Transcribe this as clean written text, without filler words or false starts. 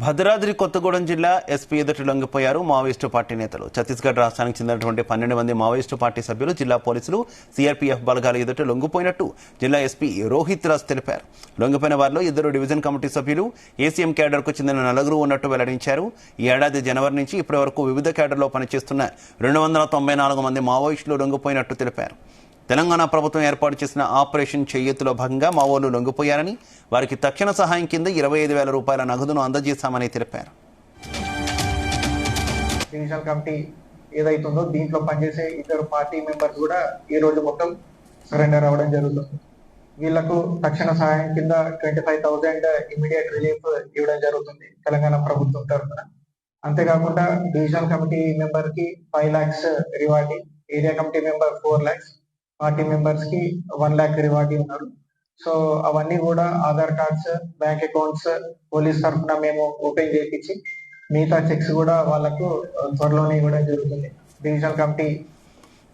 భద్రాద్రి కొత్తగూడెం జిల్లా ఎస్పీ ఎదుట లొంగిపోయారు Maoist party నేతలు. ఛత్తీస్గఢ్ రాష్ట్రానికి చెందినటువంటి 12 మంది మావోయిస్టు పార్టీ సభ్యులు జిల్లా పోలీసులు, సిఆర్పీఎఫ్ బలగాల ఎదుట లొంగిపోయినట్టు జిల్లా ఎస్పీ రోహిత్ రాజ్ తెలిపారు. లొంగిపోయిన వారిలో 2 డివిజన్ కమిటీ సభ్యులు, ఏసీఎం క్యాడర్కు చెందిన 4 ఉన్నట్టు వెల్లడించారు. ఈ ఏడాది జనవరి నుంచి ఇప్పటి వరకు వివిధ క్యాడర్లో పనిచేస్తున్న 294 మంది మావోయిస్టులు లొంగిపోయినట్టు తెలిపారు. తెలంగాణ ప్రభుత్వం ఏర్పాటు చేసిన ఆపరేషన్ చెయ్యెత్తులో భాగంగా మావోలు లొంగిపోయారని, వారికి తక్షణ సహాయం కింద 25,000 రూపాయల నగదును అందజేశామని తెలిపారు. డివిజనల్ కమిటీ ఏదైతుందో దీంట్లో పనిచేసే 2 పార్టీ మెంబర్స్ కూడా ఈ రోజు మొత్తం సరెండర్ అవ్వడం జరుగుతుంది. వీళ్లకు తక్షణ సహాయం కింద 25,000 ఇమీడియట్ రిలీఫ్ ఇవ్వడం జరుగుతుంది తెలంగాణ ప్రభుత్వం తరఫున. అంతేకాకుండా డివిజనల్ కమిటీ మెంబర్ కి 5 lakhs rewarding, area committee member 4 lakhs, party members కి 1 lakh రివార్డ్ ఉన్నారు. సో అవన్నీ కూడా Aadhaar cards, bank accounts police తరఫున మేము ఓపెన్ చేయించి మిగతా చెక్స్ కూడా వాళ్ళకు త్వరలోనే ఇవ్వడం జరుగుతుంది. Divisional committee